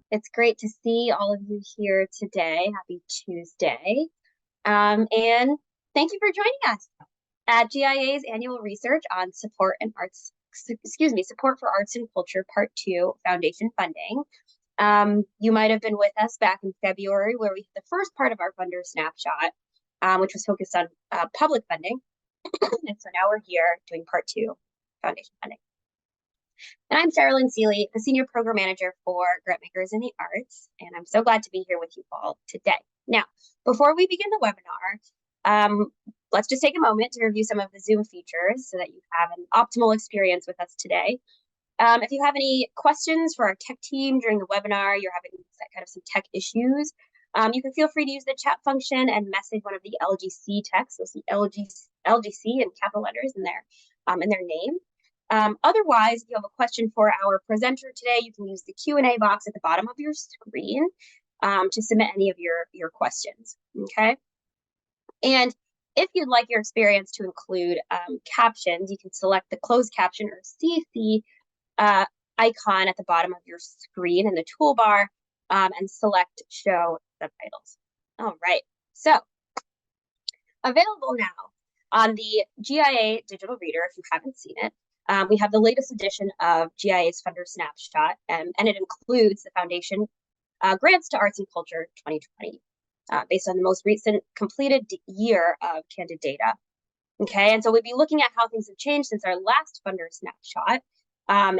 It's great to see all of you here today. Happy Tuesday. And thank you for joining us at GIA's annual research on support for arts and culture, part 2, foundation funding. You might have been with us back in February where we had the first part of our funder snapshot, which was focused on public funding. And so now we're here doing part 2, foundation funding. And I'm Sherilyn Seeley, the Senior Program Manager for Grantmakers in the Arts, and I'm so glad to be here with you all today. Now, before we begin the webinar, let's just take a moment to review some of the Zoom features so that you have an optimal experience with us today. If you have any questions for our tech team during the webinar, you're having kind of some tech issues, you can feel free to use the chat function and message one of the LGC techs. You'll see LGC in capital letters in their name. Otherwise, if you have a question for our presenter today, you can use the Q&A box at the bottom of your screen to submit any of your questions, okay? And if you'd like your experience to include captions, you can select the closed caption or CC icon at the bottom of your screen in the toolbar and select show subtitles. All right, so available now on the GIA Digital Reader, if you haven't seen it, we have the latest edition of GIA's Funder Snapshot, and it includes the Foundation Grants to Arts and Culture 2020, based on the most recent completed year of Candid data. Okay, and so we'll be looking at how things have changed since our last Funder Snapshot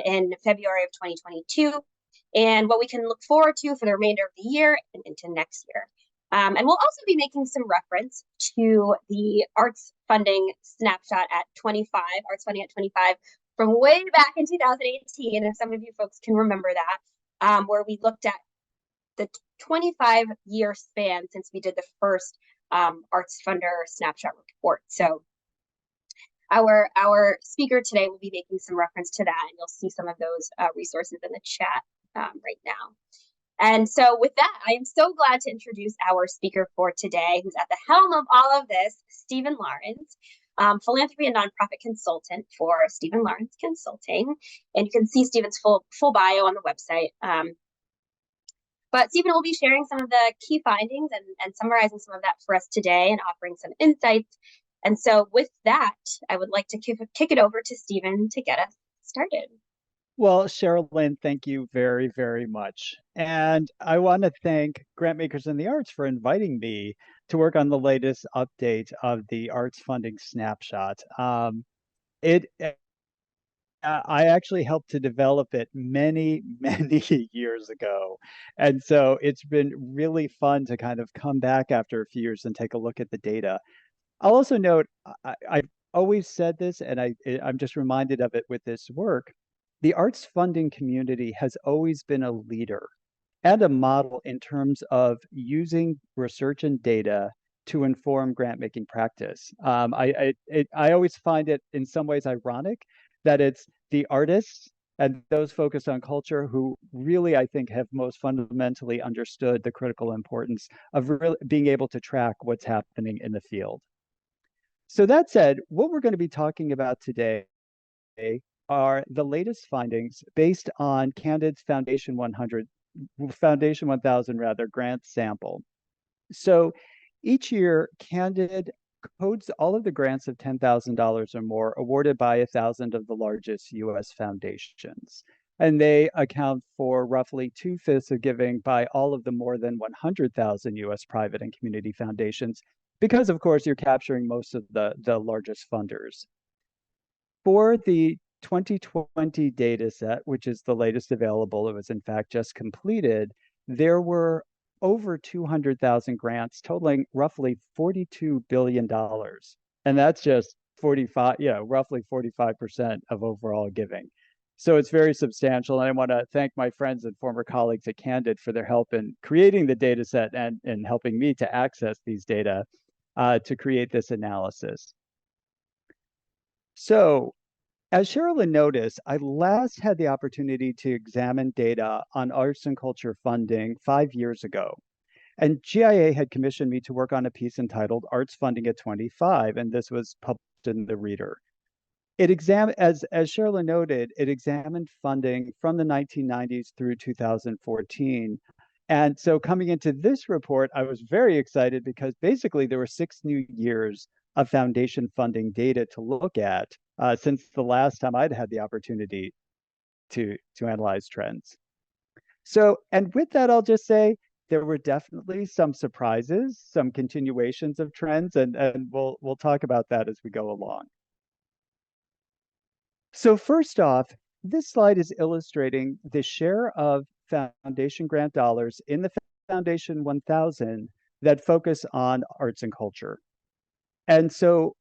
in February of 2022, and what we can look forward to for the remainder of the year and into next year. And we'll also be making some reference to the arts funding snapshot at 25, arts funding at 25, from way back in 2018, if some of you folks can remember that, where we looked at the 25-year span since we did the first arts funder snapshot report. So our speaker today will be making some reference to that, and you'll see some of those resources in the chat right now. And so with that, I am so glad to introduce our speaker for today, who's at the helm of all of this, Stephen Lawrence, philanthropy and nonprofit consultant for Stephen Lawrence Consulting. And you can see Stephen's full bio on the website. But Stephen will be sharing some of the key findings and summarizing some of that for us today and offering some insights. And so with that, I would like to kick it over to Stephen to get us started. Well, Sherilyn, thank you very, very much. And I want to thank Grantmakers in the Arts for inviting me to work on the latest update of the arts funding snapshot. I actually helped to develop it many, many years ago. And so it's been really fun to kind of come back after a few years and take a look at the data. I'll also note, I've always said this, and I'm just reminded of it with this work. The arts funding community has always been a leader and a model in terms of using research and data to inform grant making practice. I always find it in some ways ironic that it's the artists and those focused on culture who really, I think, have most fundamentally understood the critical importance of really being able to track what's happening in the field. So that said, what we're going to be talking about today are the latest findings based on Candid's Foundation 1000 rather grant sample. So each year, Candid codes all of the grants of $10,000 or more awarded by 1,000 of the largest U.S. foundations. And they account for roughly 2/5 of giving by all of the more than 100,000 U.S. private and community foundations, because of course you're capturing most of the largest funders. For the 2020 data set, which is the latest available, it was in fact just completed, there were over 200,000 grants totaling roughly $42 billion. And that's just roughly 45% of overall giving. So it's very substantial. And I want to thank my friends and former colleagues at Candid for their help in creating the data set and helping me to access these data to create this analysis. So as Sherilyn noticed, I last had the opportunity to examine data on arts and culture funding 5 years ago. And GIA had commissioned me to work on a piece entitled Arts Funding at 25, and this was published in the Reader. As Sherilyn noted, it examined funding from the 1990s through 2014. And so coming into this report, I was very excited because basically there were 6 new years of foundation funding data to look at since the last time I'd had the opportunity to analyze trends. So, and with that, I'll just say there were definitely some surprises, some continuations of trends, and we'll talk about that as we go along. So first off, this slide is illustrating the share of foundation grant dollars in the Foundation 1000 that focus on arts and culture. And so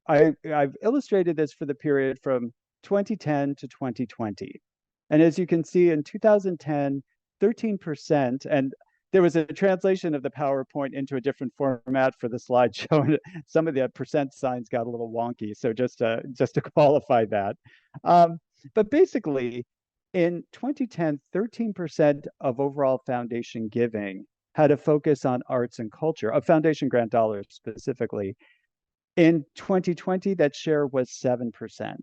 I've illustrated this for the period from 2010 to 2020. And as you can see in 2010, 13%, and there was a translation of the PowerPoint into a different format for the slideshow, and some of the percent signs got a little wonky. So just to qualify that. But basically, in 2010, 13% of overall foundation giving had a focus on arts and culture, of foundation grant dollars specifically. In 2020, that share was 7%.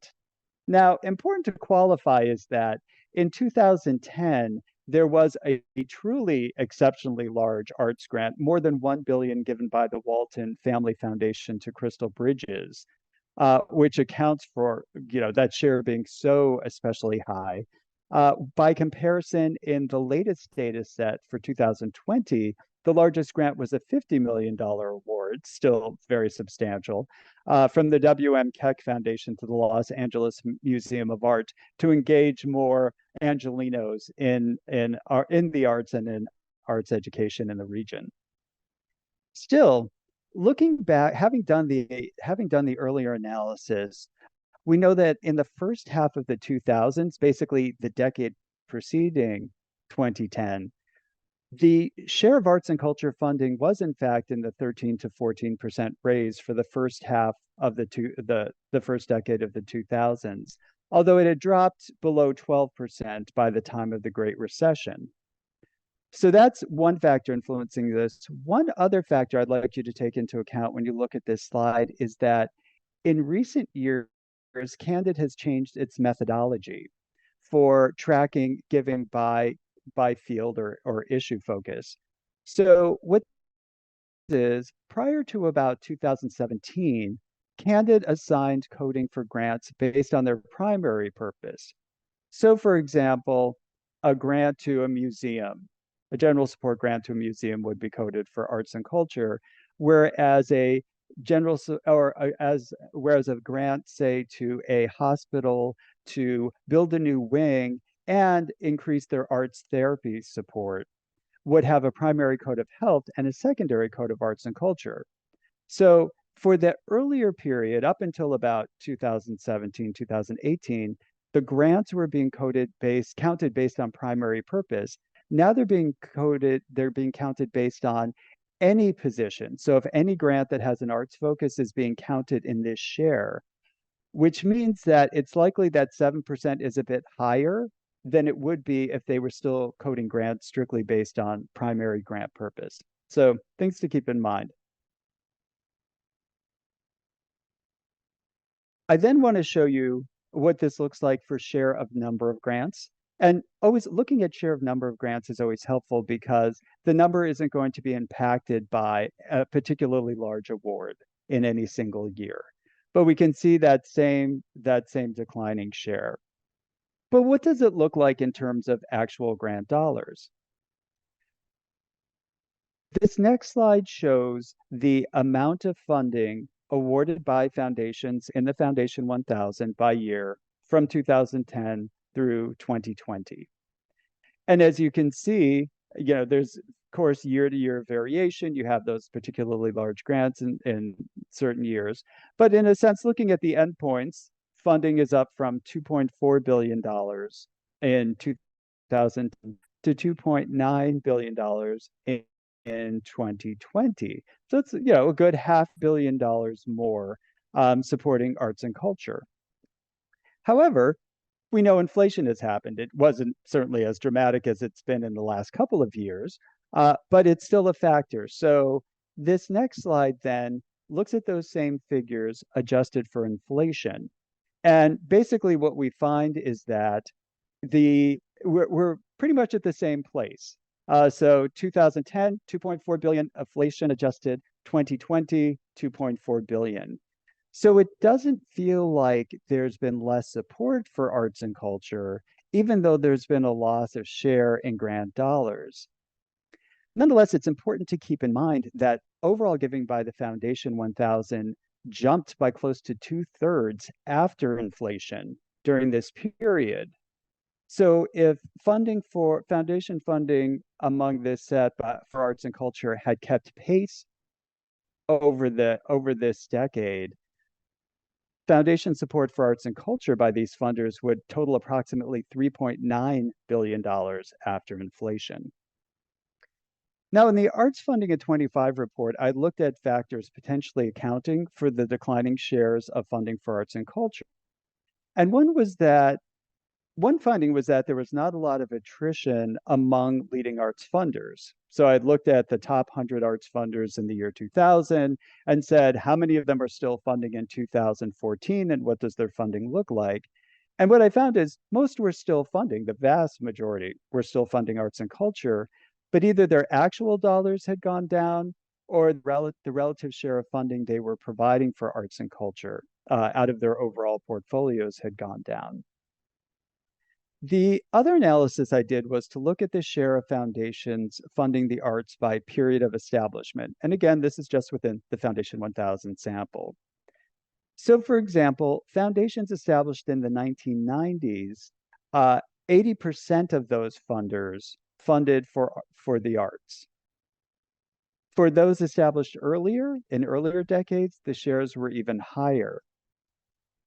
Now, important to qualify is that in 2010, there was a truly exceptionally large arts grant, more than 1 billion given by the Walton Family Foundation to Crystal Bridges, which accounts for that share being so especially high. By comparison, in the latest data set for 2020, the largest grant was a $50 million award, still very substantial, from the W.M. Keck Foundation to the Los Angeles Museum of Art to engage more Angelinos in the arts and in arts education in the region. Still, looking back, having done the earlier analysis, we know that in the first half of the 2000s, basically the decade preceding 2010, the share of arts and culture funding was in fact in the 13 to 14% raise for the first half of the first decade of the 2000s, although it had dropped below 12% by the time of the Great Recession. So that's one factor influencing this. One other factor I'd like you to take into account when you look at this slide is that in recent years, Candid has changed its methodology for tracking giving by field or issue focus. So what is, prior to about 2017, Candid assigned coding for grants based on their primary purpose. So for example, a grant to a museum, a general support grant to a museum would be coded for arts and culture, whereas a grant, say, to a hospital to build a new wing and increase their arts therapy support would have a primary code of health and a secondary code of arts and culture. So for the earlier period, up until about 2017, 2018, the grants were being counted based on primary purpose. Now they're being counted based on any position. So if any grant that has an arts focus is being counted in this share, which means that it's likely that 7% is a bit higher than it would be if they were still coding grants strictly based on primary grant purpose. So things to keep in mind. I then want to show you what this looks like for share of number of grants. And always looking at share of number of grants is always helpful because the number isn't going to be impacted by a particularly large award in any single year. But we can see that same declining share. But what does it look like in terms of actual grant dollars? This next slide shows the amount of funding awarded by foundations in the Foundation 1000 by year from 2010 through 2020. And as you can see, there's of course year-to-year variation. You have those particularly large grants in certain years. But in a sense, looking at the endpoints, funding is up from $2.4 billion in 2000 to $2.9 billion in 2020. So it's a good $500 million more supporting arts and culture. However, we know inflation has happened. It wasn't certainly as dramatic as it's been in the last couple of years, but it's still a factor. So this next slide then looks at those same figures adjusted for inflation. And basically what we find is that we're pretty much at the same place. So 2010, 2.4 billion, inflation adjusted, 2020, 2.4 billion. So it doesn't feel like there's been less support for arts and culture, even though there's been a loss of share in grant dollars. Nonetheless, it's important to keep in mind that overall giving by the Foundation 1000 jumped by close to two-thirds after inflation during this period. So if funding for foundation funding among this set for arts and culture had kept pace over this decade, foundation support for arts and culture by these funders would total approximately $3.9 billion after inflation. Now, in the Arts Funding at 25 report, I looked at factors potentially accounting for the declining shares of funding for arts and culture. And one finding was that there was not a lot of attrition among leading arts funders. So I looked at the top 100 arts funders in the year 2000 and said, how many of them are still funding in 2014 and what does their funding look like? And what I found is most were still funding, the vast majority were still funding arts and culture, but either their actual dollars had gone down or the relative share of funding they were providing for arts and culture out of their overall portfolios had gone down. The other analysis I did was to look at the share of foundations funding the arts by period of establishment. And again, this is just within the Foundation 1000 sample. So for example, foundations established in the 1990s, 80% of those funders funded for the arts. For those established earlier, in earlier decades, the shares were even higher.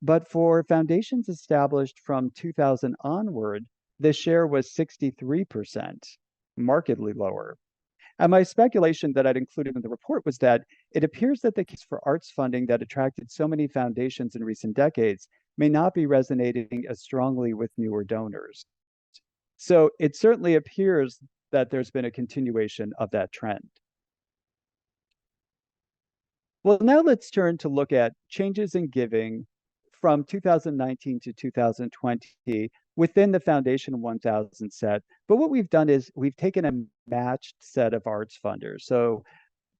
But for foundations established from 2000 onward, the share was 63%, markedly lower. And my speculation that I'd included in the report was that it appears that the case for arts funding that attracted so many foundations in recent decades may not be resonating as strongly with newer donors. So it certainly appears that there's been a continuation of that trend. Well, now let's turn to look at changes in giving from 2019 to 2020 within the Foundation 1000 set. But what we've done is we've taken a matched set of arts funders. So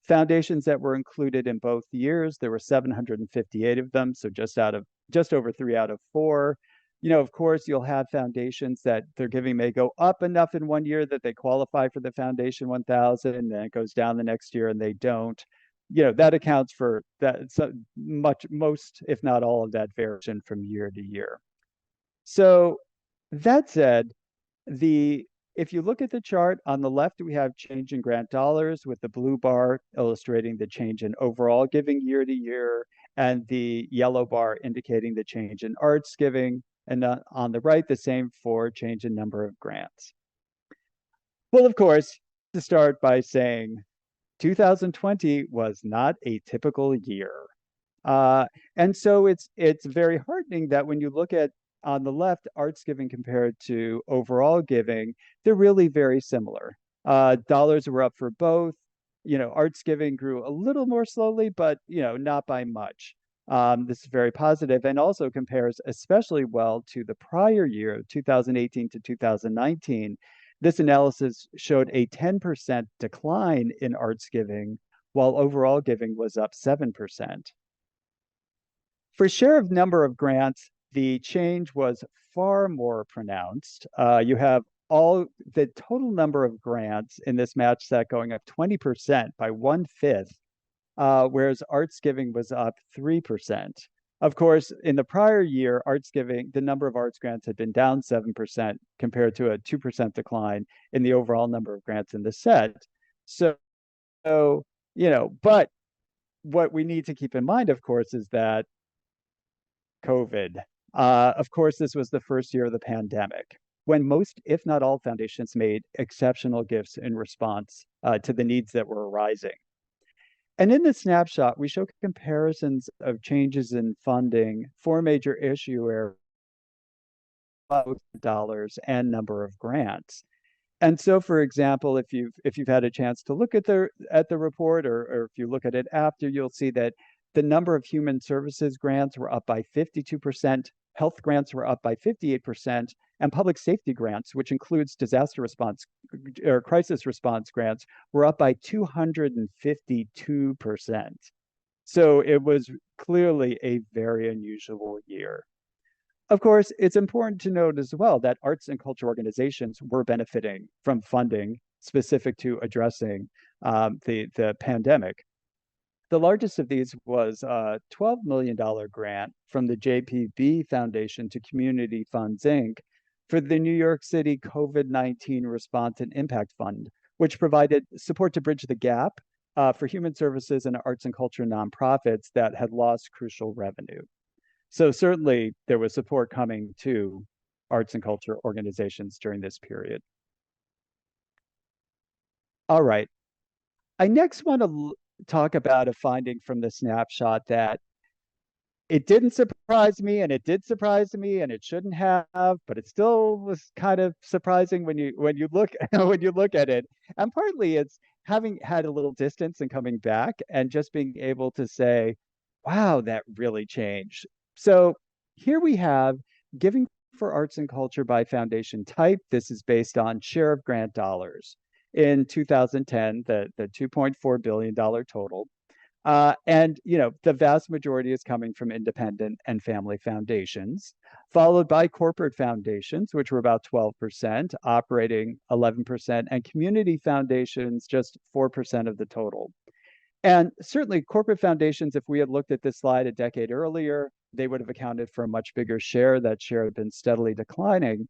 foundations that were included in both years, there were 758 of them, so just over 3 out of 4. You know, of course, you'll have foundations that their giving may go up enough in one year that they qualify for the Foundation 1000, and then it goes down the next year and they don't. You know, that accounts for that so most, if not all of that variation from year to year. So that said, if you look at the chart on the left, we have change in grant dollars with the blue bar illustrating the change in overall giving year to year, and the yellow bar indicating the change in arts giving, and on the right, the same for change in number of grants. Well, of course, to start by saying 2020 was not a typical year. And so it's very heartening that when you look at on the left, arts giving compared to overall giving, they're really very similar. Dollars were up for both. You know, arts giving grew a little more slowly, but you know, not by much. This is very positive and also compares especially well to the prior year, 2018 to 2019. This analysis showed a 10% decline in arts giving, while overall giving was up 7%. For share of number of grants, the change was far more pronounced. You have all the total number of grants in this match set going up 20% by 1/5, whereas arts giving was up 3%. Of course, in the prior year, arts giving, the number of arts grants had been down 7% compared to a 2% decline in the overall number of grants in the set. So, you know, but what we need to keep in mind, of course, is that COVID. Of course, this was the first year of the pandemic, when most, if not all, foundations made exceptional gifts in response to the needs that were arising. And in the snapshot, we show comparisons of changes in funding for major issue areas, dollars and number of grants. And so, for example, if you've had a chance to look at the report, or if you look at it after, you'll see that The number of human services grants were up by 52%, health grants were up by 58%, and public safety grants, which includes disaster response or crisis response grants, were up by 252%. So it was clearly a very unusual year. Of course, it's important to note as well that arts and culture organizations were benefiting from funding specific to addressing the pandemic. The largest of these was a $12 million grant from the JPB Foundation to Community Funds, Inc. for the New York City COVID-19 Response and Impact Fund, which provided support to bridge the gap for human services and arts and culture nonprofits that had lost crucial revenue. So certainly there was support coming to arts and culture organizations during this period. All right. I next want to talk about a finding from the snapshot that it didn't surprise me, and it did surprise me, and it shouldn't have, but it still was kind of surprising when you look when you look at it. And partly it's having had a little distance and coming back and just being able to say, wow, that really changed. So here we have giving for arts and culture by foundation type. This is based on share of grant dollars. In 2010, the $2.4 billion total. And the vast majority is coming from independent and family foundations, followed by corporate foundations, which were about 12%, operating 11%, and community foundations just 4% of the total. And certainly corporate foundations, if we had looked at this slide a decade earlier, they would have accounted for a much bigger share. That share had been steadily declining.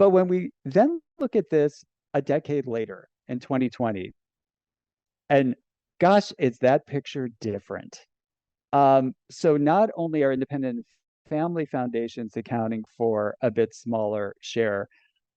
But when we then look at this a decade later in 2020, and gosh, is that picture different? So not only are independent family foundations accounting for a bit smaller share,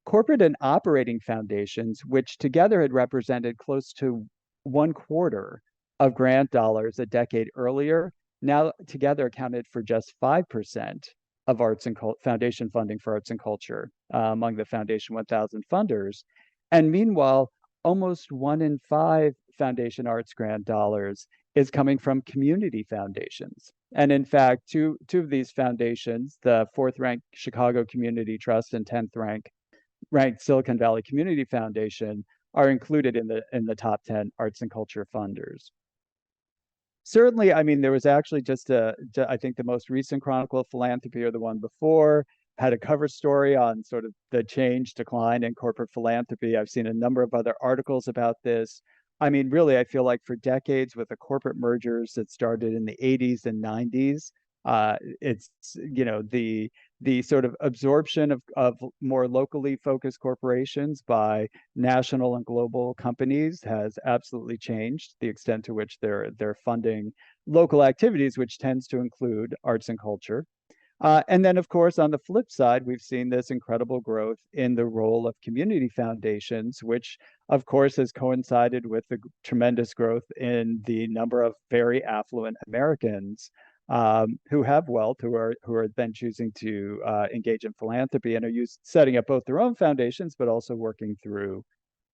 corporate and operating foundations, which together had represented close to 1/4 of grant dollars a decade earlier, now together accounted for just 5% of arts and foundation funding for arts and culture among the Foundation 1000 funders. And meanwhile, almost 1 in 5 foundation arts grant dollars is coming from community foundations. And in fact, two of these foundations, the 4th ranked Chicago Community Trust and 10th ranked Silicon Valley Community Foundation, are included in the top 10 arts and culture funders. Certainly, I mean, there was actually I think the most recent Chronicle of Philanthropy, or the one before, had a cover story on sort of the decline in corporate philanthropy. I've seen a number of other articles about this. I mean, really, I feel like for decades with the corporate mergers that started in the 80s and 90s, it's, the sort of absorption of more locally focused corporations by national and global companies has absolutely changed the extent to which they're funding local activities, which tends to include arts and culture. And then, of course, on the flip side, we've seen this incredible growth in the role of community foundations, which, of course, has coincided with the tremendous growth in the number of very affluent Americans who have wealth, who are then choosing to engage in philanthropy and are setting up both their own foundations, but also working through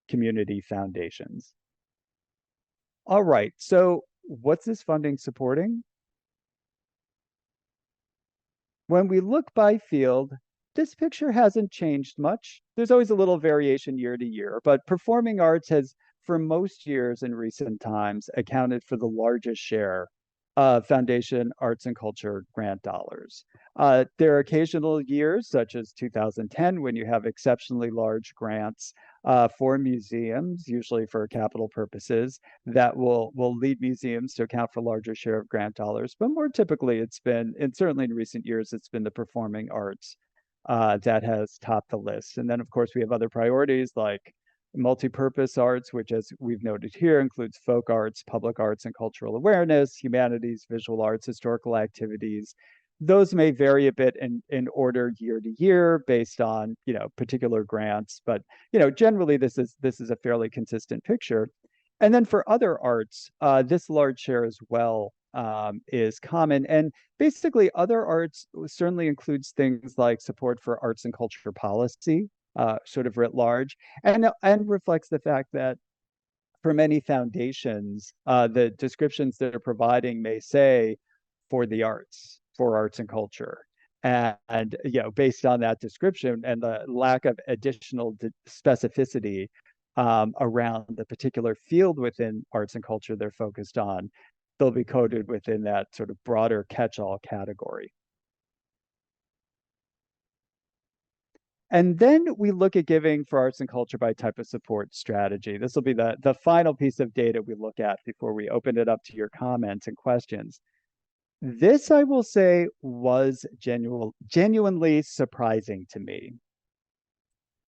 community foundations. All right, so what's this funding supporting? When we look by field, this picture hasn't changed much. There's always a little variation year to year, but performing arts has, for most years in recent times, accounted for the largest share of foundation arts and culture grant dollars. There are occasional years, such as 2010, when you have exceptionally large grants for museums, usually for capital purposes, that will lead museums to account for a larger share of grant dollars. But more typically, it's been, and certainly in recent years, it's been the performing arts that has topped the list. And then, of course, we have other priorities like multi-purpose arts, which, as we've noted here, includes folk arts, public arts and cultural awareness, humanities, visual arts, historical activities. Those may vary a bit in order year to year based on particular grants, but generally this is a fairly consistent picture. And then for other arts, this large share as well is common. And basically, other arts certainly includes things like support for arts and culture policy, sort of writ large, and reflects the fact that for many foundations, the descriptions that are providing may say for the arts, for arts and culture. And based on that description and the lack of additional specificity around the particular field within arts and culture they're focused on, they'll be coded within that sort of broader catch-all category. And then we look at giving for arts and culture by type of support strategy. This will be the final piece of data we look at before we open it up to your comments and questions. This, I will say, was genuinely surprising to me.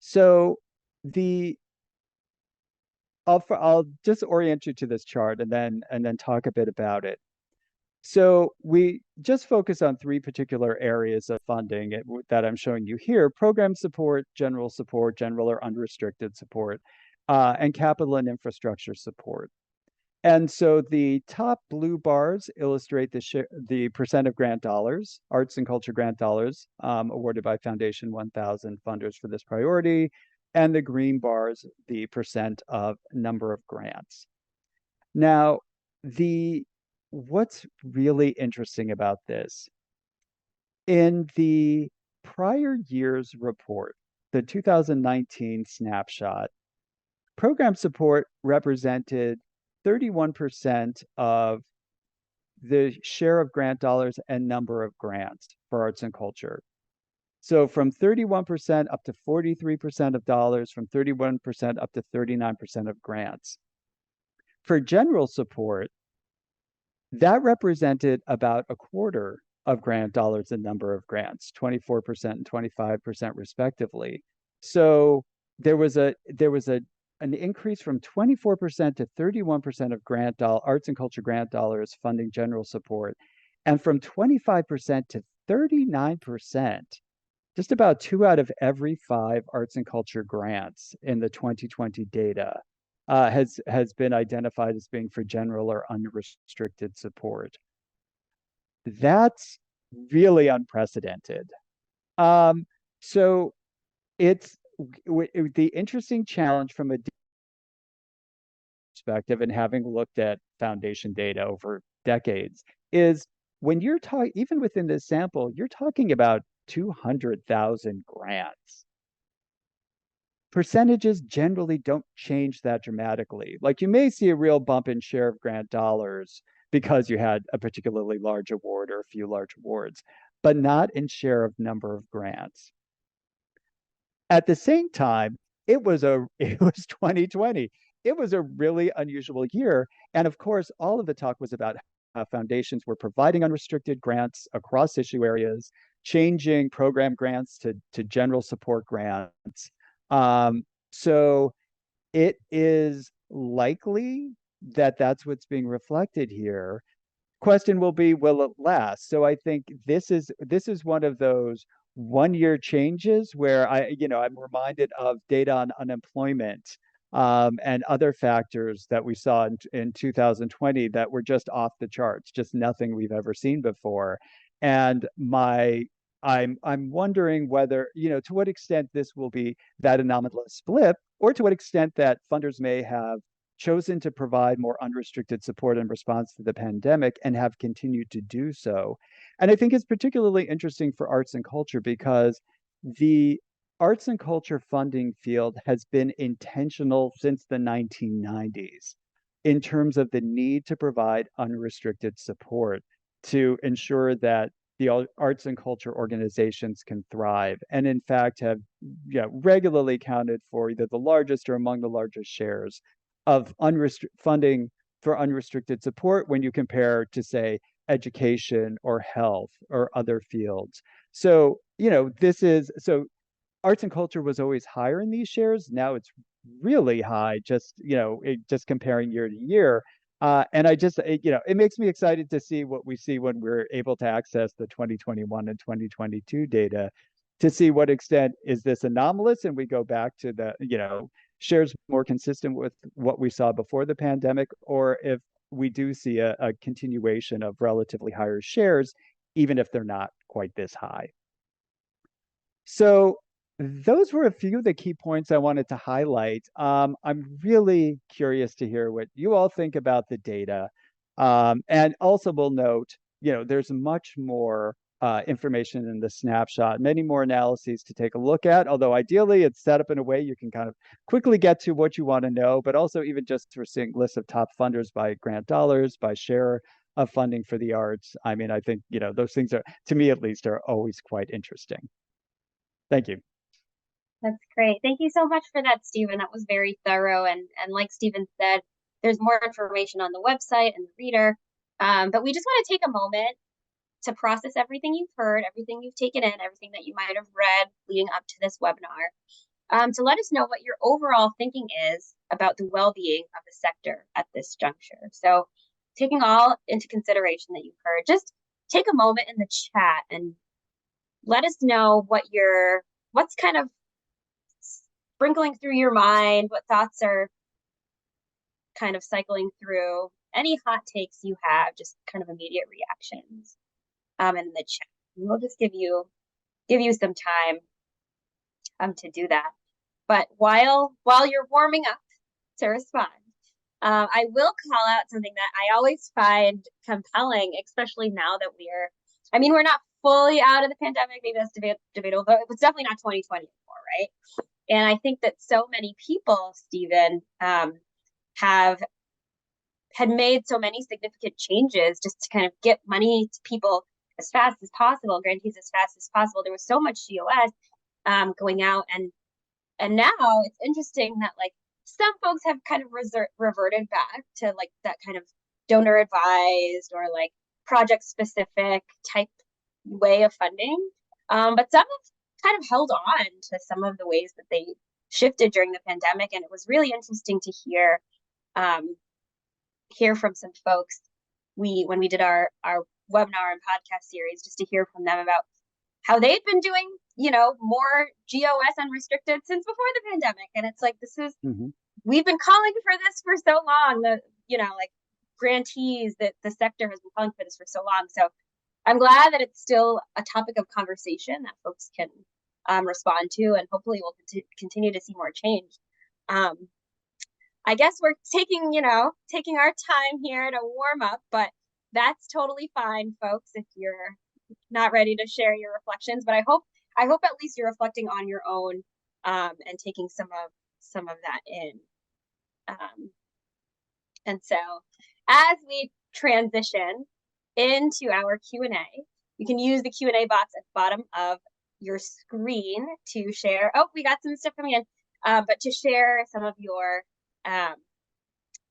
So the I'll just orient you to this chart and then talk a bit about it. So we just focus on three particular areas of funding that I'm showing you here: program support, general or unrestricted support, and capital and infrastructure support. And so the top blue bars illustrate the percent of grant dollars, arts and culture grant dollars, awarded by Foundation 1000 funders for this priority. And the green bars, the percent of number of grants. Now, what's really interesting about this, in the prior year's report, the 2019 snapshot, program support represented 31% of the share of grant dollars and number of grants for arts and culture. So from 31% up to 43% of dollars, from 31% up to 39% of grants. For general support, that represented about a quarter of grant dollars and number of grants, 24% and 25% respectively. So there was an increase from 24% to 31% of arts and culture grant dollars funding general support, and from 25% to 39%. Just about 2 out of every 5 arts and culture grants in the 2020 data has been identified as being for general or unrestricted support. That's really unprecedented. So it's the interesting challenge from a perspective, and having looked at foundation data over decades, is when you're talking, even within this sample, you're talking about 200,000 grants. Percentages generally don't change that dramatically. Like, you may see a real bump in share of grant dollars because you had a particularly large award or a few large awards, but not in share of number of grants. At the same time, it was 2020. It was a really unusual year. And of course, all of the talk was about how foundations were providing unrestricted grants across issue areas, changing program grants to general support grants. So it is likely that that's what's being reflected here. Question will be, will it last? So I think this is one of those 1-year changes where I'm reminded of data on unemployment and other factors that we saw in 2020 that were just off the charts, just nothing we've ever seen before. And I'm wondering whether, to what extent this will be that anomalous blip, or to what extent that funders may have chosen to provide more unrestricted support in response to the pandemic and have continued to do so. And I think it's particularly interesting for arts and culture because the arts and culture funding field has been intentional since the 1990s in terms of the need to provide unrestricted support to ensure that the arts and culture organizations can thrive, and in fact have regularly accounted for either the largest or among the largest shares of funding for unrestricted support when you compare to, say, education or health or other fields. So, arts and culture was always higher in these shares. Now it's really high, just comparing year to year. And it makes me excited to see what we see when we're able to access the 2021 and 2022 data, to see what extent is this anomalous and we go back to the, shares more consistent with what we saw before the pandemic, or if we do see a continuation of relatively higher shares, even if they're not quite this high. So Those were a few of the key points I wanted to highlight. I'm really curious to hear what you all think about the data. And also will note, there's much more information in the snapshot, many more analyses to take a look at, although ideally it's set up in a way you can kind of quickly get to what you want to know, but also even just for seeing lists of top funders by grant dollars, by share of funding for the arts. I mean, I think, those things are, to me at least, are always quite interesting. Thank you. That's great. Thank you so much for that, Stephen. That was very thorough. And like Stephen said, there's more information on the website and the reader. But we just want to take a moment to process everything you've heard, everything you've taken in, everything that you might have read leading up to this webinar, to let us know what your overall thinking is about the well-being of the sector at this juncture. So taking all into consideration that you've heard, just take a moment in the chat and let us know what's kind of sprinkling through your mind, what thoughts are kind of cycling through, any hot takes you have, just kind of immediate reactions in the chat. And we'll just give you some time to do that. But while you're warming up to respond, I will call out something that I always find compelling, especially now that we're not fully out of the pandemic. Maybe that's debatable, but it was definitely not 2020 anymore, right? And I think that so many people, Stephen, had made so many significant changes just to kind of get money to people as fast as possible, grantees as fast as possible. There was so much GOS going out, and now it's interesting that like some folks have kind of reverted back to like that kind of donor advised or like project specific type way of funding, but some have kind of held on to some of the ways that they shifted during the pandemic, and it was really interesting to hear from some folks when we did our webinar and podcast series, just to hear from them about how they've been doing more GOS unrestricted since before the pandemic. And it's like, we've been calling for this for so long, like grantees, that the sector has been calling for this for so long. So I'm glad that it's still a topic of conversation that folks can respond to, and hopefully we'll continue to see more change. I guess we're taking our time here to warm up, but that's totally fine, folks, if you're not ready to share your reflections. But I hope at least you're reflecting on your own and taking some of that in. And so as we transition into our Q&A, you can use the Q&A box at the bottom of your screen to share. Oh, we got some stuff coming in, but to share some of your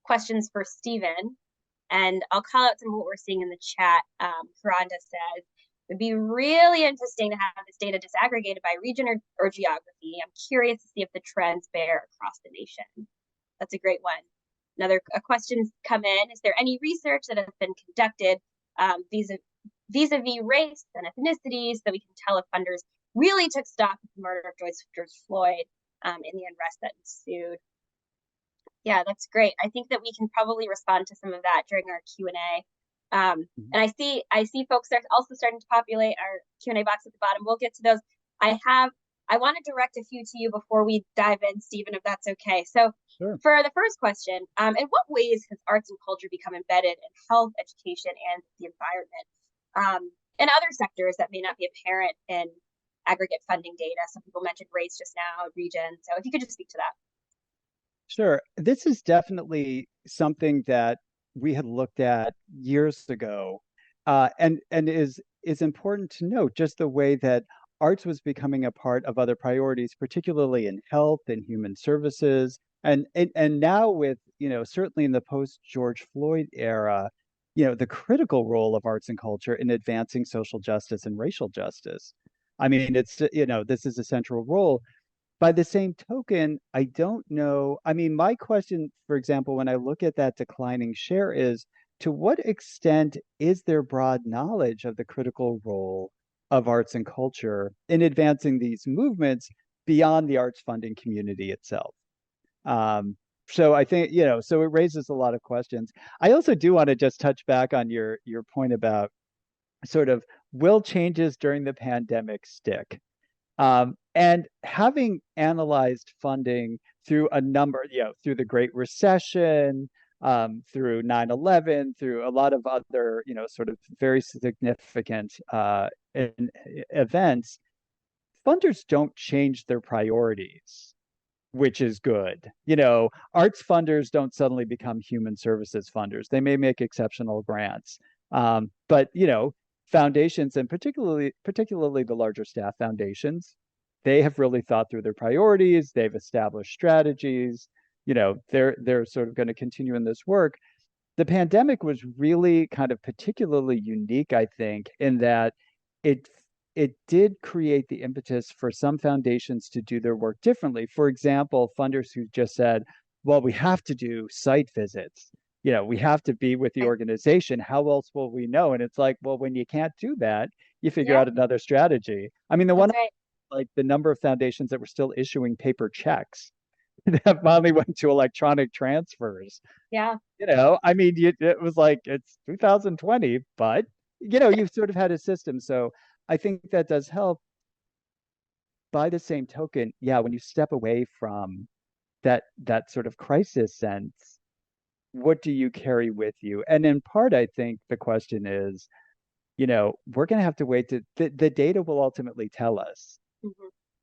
questions for Stephen. And I'll call out some of what we're seeing in the chat. Rhonda says, it'd be really interesting to have this data disaggregated by region or geography. I'm curious to see if the trends bear across the nation. That's a great one. Another questions come in. Is there any research that has been conducted vis-a-vis race and ethnicity, so we can tell if funders really took stock of the murder of George Floyd in the unrest that ensued? Yeah, that's great. I think that we can probably respond to some of that during our Q&A. And I see folks are also starting to populate our Q&A box at the bottom. We'll get to those. I want to direct a few to you before we dive in, Stephen, if that's okay. So sure. For the first question, in what ways has arts and culture become embedded in health, education, and the environment, and other sectors that may not be apparent in aggregate funding data? Some people mentioned race just now, region. So if you could just speak to that. Sure. This is definitely something that we had looked at years ago, and is important to note, just the way that arts was becoming a part of other priorities, particularly in health and human services, and now with certainly in the post George Floyd era, the critical role of arts and culture in advancing social justice and racial justice. I mean, it's this is a central role. By the same token, I don't know. I mean, my question, for example, when I look at that declining share is, to what extent is there broad knowledge of the critical role of arts and culture in advancing these movements beyond the arts funding community itself? So I think, so it raises a lot of questions. I also do want to just touch back on your point about sort of, will changes during the pandemic stick? And having analyzed funding through a number, through the Great Recession, through 9/11, through a lot of other, sort of very significant events, funders don't change their priorities, which is good. Arts funders don't suddenly become human services funders. They may make exceptional grants. But foundations, and particularly the larger staff foundations, they have really thought through their priorities. They've established strategies. They're sort of going to continue in this work. The pandemic was really kind of particularly unique, I think, in that it it did create the impetus for some foundations to do their work differently. For example, funders who just said, well, we have to do site visits. We have to be with the Right. organization. How else will we know? And it's like, well, when you can't do that, you figure Yeah, out another strategy. I mean, the one, that's right. like the number of foundations that were still issuing paper checks that finally went to electronic transfers. Yeah, I mean, it was like it's 2020, but you've sort of had a system. So I think that does help. By the same token, yeah, when you step away from that sort of crisis sense, what do you carry with you? And in part, I think the question is, we're going to have to wait to the data will ultimately tell us hmm,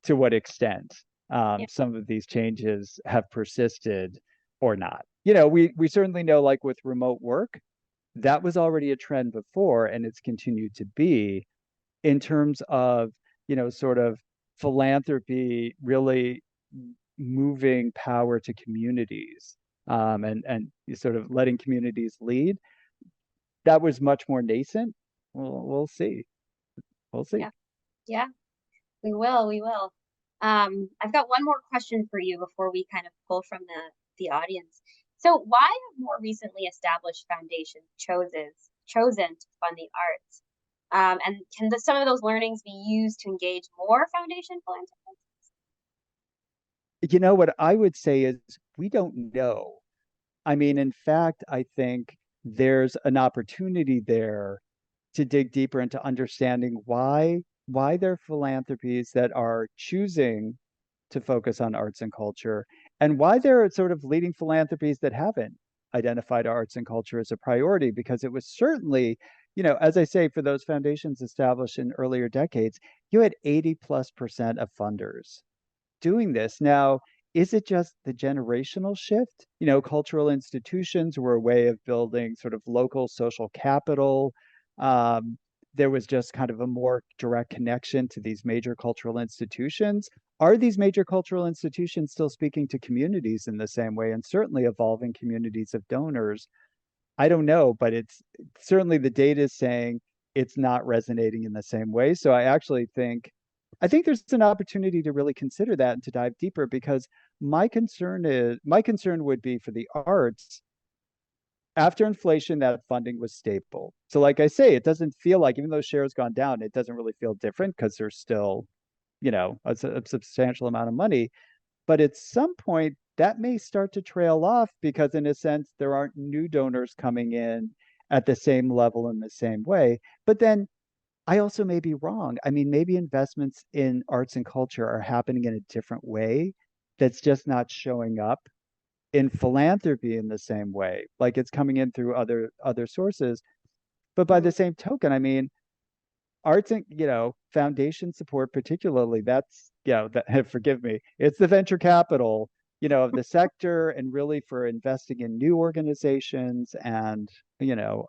to what extent yeah, some of these changes have persisted or not. We certainly know, like with remote work, that was already a trend before, and it's continued to be in terms of, sort of philanthropy really moving power to communities, and sort of letting communities lead. That was much more nascent. We'll see. We'll see. yeah, yeah. We will. I've got one more question for you before we kind of pull from the audience. So, why have more recently established foundations chosen to fund the arts? And can some of those learnings be used to engage more foundation philanthropists? What I would say is we don't know. I mean, in fact, I think there's an opportunity there to dig deeper into understanding why there are philanthropies that are choosing to focus on arts and culture, and why there are sort of leading philanthropies that haven't identified arts and culture as a priority, because it was certainly, as I say, for those foundations established in earlier decades, you had 80+% of funders doing this. Now, is it just the generational shift? Cultural institutions were a way of building sort of local social capital. Um, there was just kind of a more direct connection to these major cultural institutions. Are these major cultural institutions still speaking to communities in the same way, and certainly evolving communities of donors? I don't know, but it's certainly the data is saying it's not resonating in the same way. So I think there's an opportunity to really consider that and to dive deeper, because my concern would be for the arts after inflation, that funding was stable. So like I say, it doesn't feel like, even though shares gone down, it doesn't really feel different because there's still, a substantial amount of money. But at some point, that may start to trail off because, in a sense, there aren't new donors coming in at the same level in the same way. But then I also may be wrong. I mean, maybe investments in arts and culture are happening in a different way that's just not showing up in philanthropy in the same way. Like it's coming in through other sources. But by the Mhm. same token, I mean, arts and foundation support particularly, that's that forgive me, it's the venture capital of the sector, and really for investing in new organizations. And you know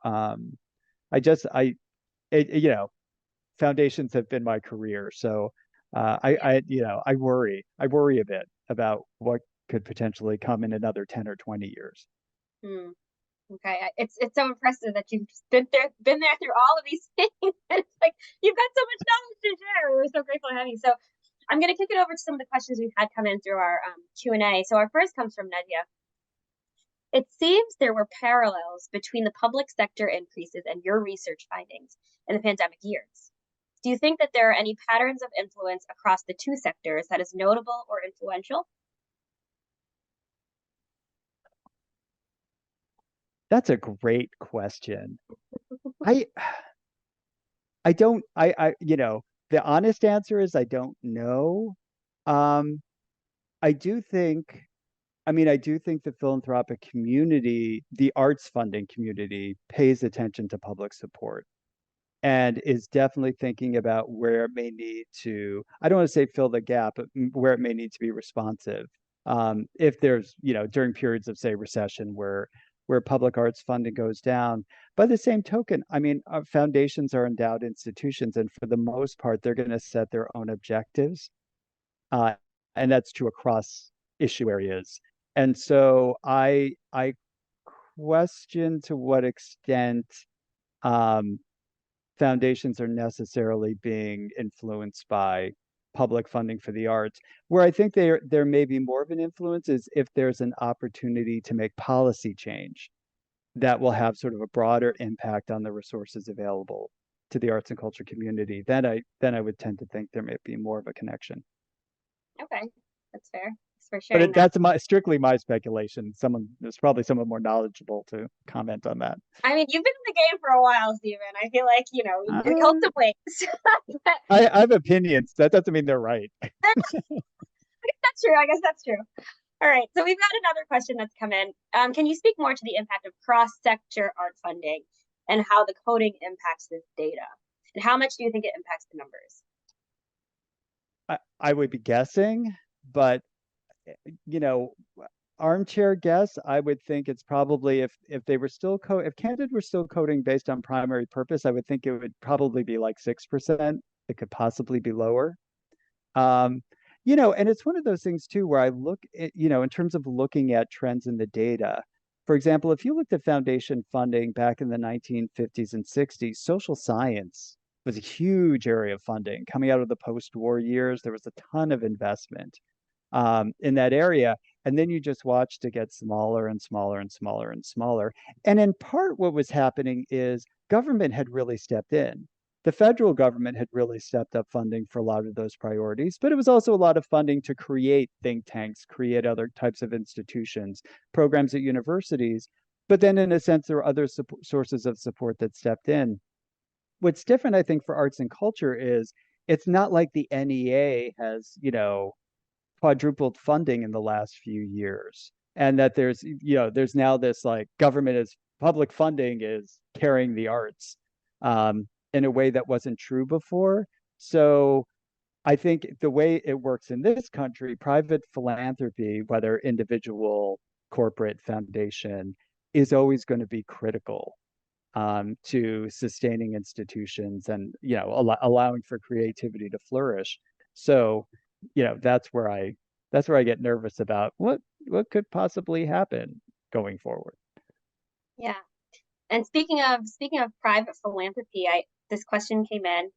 I just I it, foundations have been my career. So Yeah. I worry a bit about what could potentially come in another 10 or 20 years. Hmm. Okay. It's so impressive that you've just been there through all of these things. It's like you've got so much knowledge to share. We're so grateful to have you. So I'm going to kick it over to some of the questions we've had come in through our Q&A. So our first comes from Nadia. It seems there were parallels between the public sector increases and your research findings in the pandemic years. Do you think that there are any patterns of influence across the two sectors that is notable or influential? That's a great question. I I don't I The honest answer is I don't know. Um, I do think, I do think the philanthropic community, the arts funding community, pays attention to public support and is definitely thinking about where it may need to, I don't want to say fill the gap, but where it may need to be responsive. If there's, during periods of, say, recession where public arts funding goes down. By the same token, foundations are endowed institutions, and for the most part, they're going to set their own objectives. Uh, and that's true across issue areas. And so I question to what extent um, foundations are necessarily being influenced by public funding for the arts. Where I think there may be more of an influence is if there's an opportunity to make policy change that will have sort of a broader impact on the resources available to the arts and culture community. Then I would tend to think there may be more of a connection. Okay, that's fair. Thanks for But sharing that. that's strictly my speculation. There's probably someone more knowledgeable to comment on that. I mean, you've been in the game for a while, Stephen. I feel like, you've held Uh, some weight. But I have opinions. That doesn't mean they're right. that's true. I guess that's true. All right. So we've got another question that's come in. Can you speak more to the impact of cross-sector art funding and how the coding impacts this data? And how much do you think it impacts the numbers? I would be guessing, but you know, armchair guess, I would think it's probably if they were still if Candid were still coding based on primary purpose, I would think it would probably be like 6%. It could possibly be lower. Um, and it's one of those things too where I look at, in terms of looking at trends in the data. For example, if you looked at foundation funding back in the 1950s and 60s, social science was a huge area of funding. Coming out of the post-war years, there was a ton of investment in that area. And then you just watched it get smaller and smaller and smaller and smaller. And in part, what was happening is government had really stepped in. The federal government had really stepped up funding for a lot of those priorities, but it was also a lot of funding to create think tanks, create other types of institutions, programs at universities. But then, in a sense, there were other sources of support that stepped in. What's different, I think, for arts and culture is it's not like the NEA has, quadrupled funding in the last few years, and that there's now this like government is public funding is carrying the arts in a way that wasn't true before. So I think the way it works in this country, private philanthropy, whether individual, corporate, foundation, is always going to be critical to sustaining institutions and allowing for creativity to flourish. So, that's where I get nervous about what could possibly happen going forward. Yeah. And speaking of private philanthropy, I this question came in.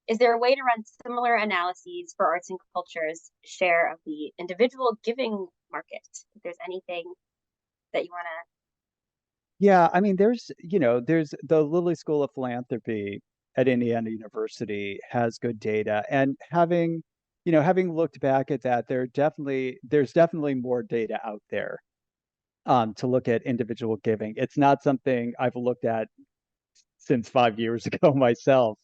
Is there a way to run similar analyses for arts and culture's share of the individual giving market? If there's anything that you want to. Yeah, there's the Lilly School of Philanthropy at Indiana University has good data, and having looked back at that, there's definitely more data out there to look at individual giving. It's not something I've looked at since 5 years ago myself.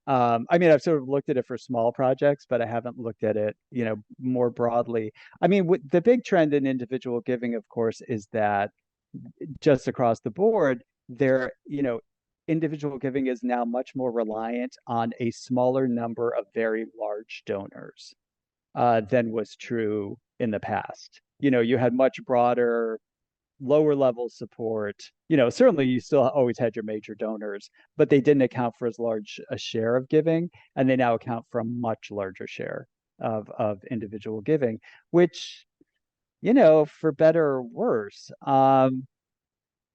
I've sort of looked at it for small projects, but I haven't looked at it, more broadly. The big trend in individual giving, of course, is that just across the board, individual giving is now much more reliant on a smaller number of very large donors than was true in the past. You had much broader, lower level support. Certainly you still always had your major donors, but they didn't account for as large a share of giving, and they now account for a much larger share of individual giving, which, for better or worse,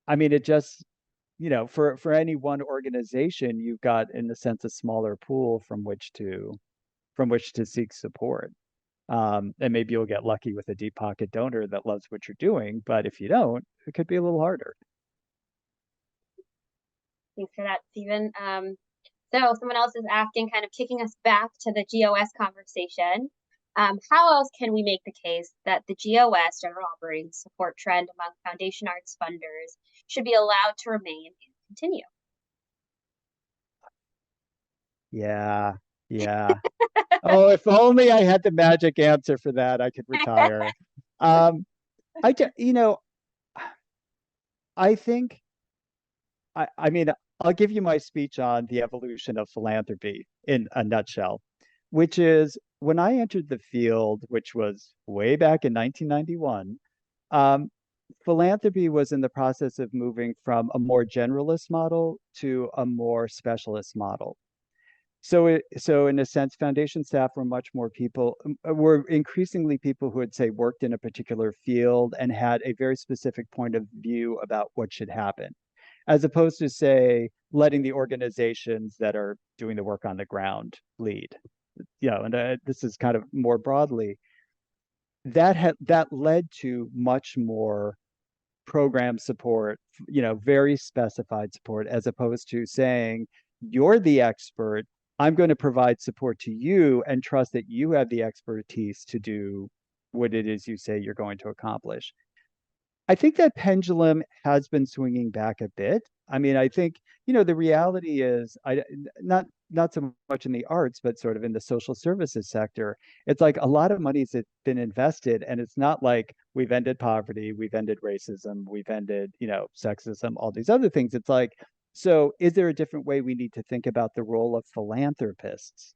it just, for any one organization, you've got, in a sense, a smaller pool from which to seek support. And maybe you'll get lucky with a deep pocket donor that loves what you're doing, but if you don't, it could be a little harder. Thanks for that, Stephen. So someone else is asking, kind of kicking us back to the GOS conversation. How else can we make the case that the GOS, general operating support trend among foundation arts funders, should be allowed to remain and continue? Yeah. Yeah. Oh, if only I had the magic answer for that, I could retire. Um, you know, I think, I mean, I'll give you my speech on the evolution of philanthropy in a nutshell, which is when I entered the field, which was way back in 1991, um, philanthropy was in the process of moving from a more generalist model to a more specialist model. So in a sense, foundation staff were much more people, were increasingly people who had, say, worked in a particular field and had a very specific point of view about what should happen, as opposed to, say, letting the organizations that are doing the work on the ground lead. And this is kind of more broadly, that led to much more program support, very specified support, as opposed to saying, you're the expert. I'm going to provide support to you and trust that you have the expertise to do what it is you say you're going to accomplish. I think that pendulum has been swinging back a bit. I mean, I think, the reality is not so much in the arts, but sort of in the social services sector. It's like a lot of money's been invested, and it's not like we've ended poverty, we've ended racism, we've ended, sexism, all these other things. It's like, so is there a different way we need to think about the role of philanthropists?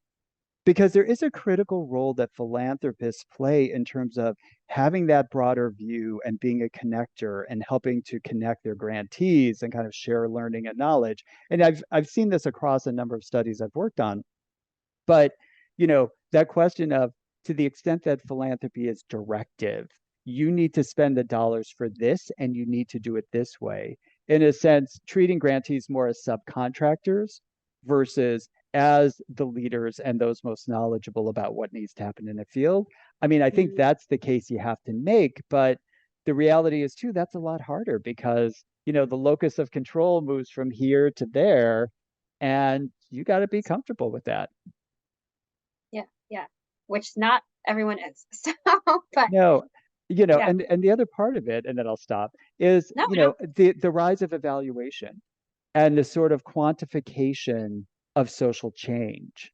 Because there is a critical role that philanthropists play in terms of having that broader view and being a connector and helping to connect their grantees and kind of share learning and knowledge. And I've seen this across a number of studies I've worked on. But, that question of, to the extent that philanthropy is directive, you need to spend the dollars for this and you need to do it this way. In a sense, treating grantees more as subcontractors versus as the leaders and those most knowledgeable about what needs to happen in a field. I mean, I think Mhm. that's the case you have to make, but the reality is too, that's a lot harder because, the locus of control moves from here to there, and you got to be comfortable with that. Yeah, yeah. Which not everyone is. So, but No, yeah. and the other part of it, and then I'll stop, is, No, no. the rise of evaluation and the sort of quantification of social change,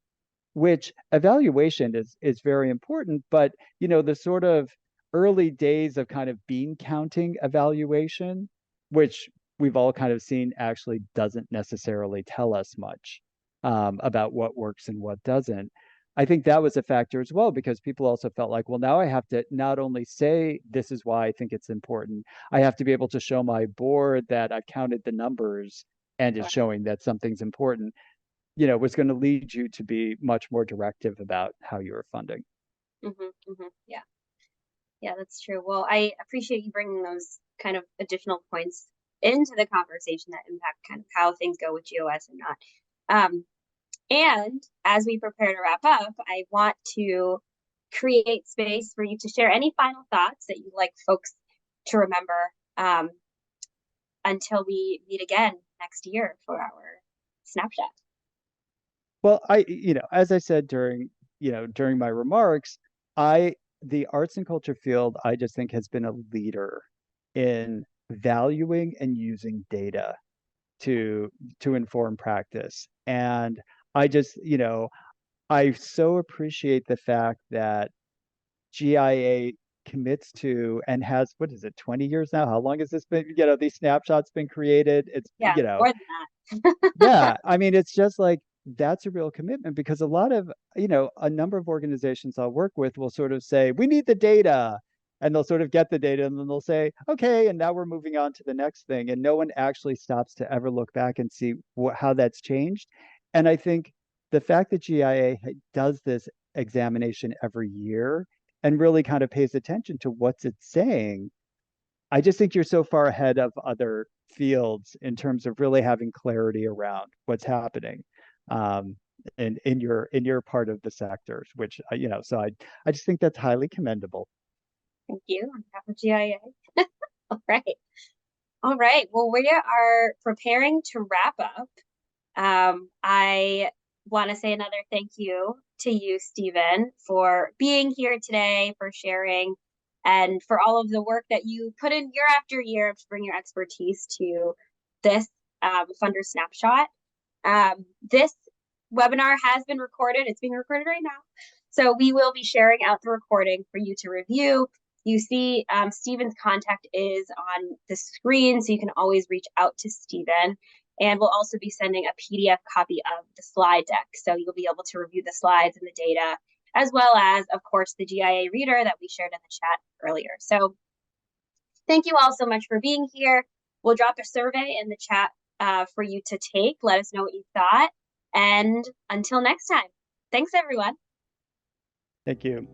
which evaluation is very important, but the sort of early days of kind of bean counting evaluation, which we've all kind of seen actually doesn't necessarily tell us much about what works and what doesn't. I think that was a factor as well because people also felt like, well, now I have to not only say this is why I think it's important, I have to be able to show my board that I've counted the numbers and it's Right. showing that something's important, was going to lead you to be much more directive about how you were funding. Yeah. Yeah, that's true. Well, I appreciate you bringing those kind of additional points into the conversation that impact kind of how things go with GOS and not. Um, and as we prepare to wrap up, I want to create space for you to share any final thoughts that you'd like folks to remember um, until we meet again next year for our snapshot. Well, as I said during my remarks, the arts and culture field, I just think has been a leader in valuing and using data to inform practice. And I just, I so appreciate the fact that GIA commits to and has, what is it, 20 years now? How long has this been? These snapshots been created. It's, Yeah, more than that. yeah, I mean, it's just like that's a real commitment because a lot of, a number of organizations I'll work with will sort of say, we need the data. And they'll sort of get the data and then they'll say, okay, and now we're moving on to the next thing. And no one actually stops to ever look back and see how that's changed. And I think the fact that GIA does this examination every year and really kind of pays attention to what's it saying, I just think you're so far ahead of other fields in terms of really having clarity around what's happening um, in your part of the sectors, which so I just think that's highly commendable. Thank you on behalf of GIA. All right. All right. Well, we are preparing to wrap up. I want to say another thank you to you, Stephen, for being here today, for sharing, and for all of the work that you put in year after year to bring your expertise to this funder snapshot. This webinar has been recorded. It's being recorded right now. So we will be sharing out the recording for you to review. You see Stephen's contact is on the screen, so you can always reach out to Stephen. And we'll also be sending a PDF copy of the slide deck. So you'll be able to review the slides and the data, as well as, of course, the GIA reader that we shared in the chat earlier. So thank you all so much for being here. We'll drop a survey in the chat for you to take. Let us know what you thought. And until next time, thanks, everyone. Thank you.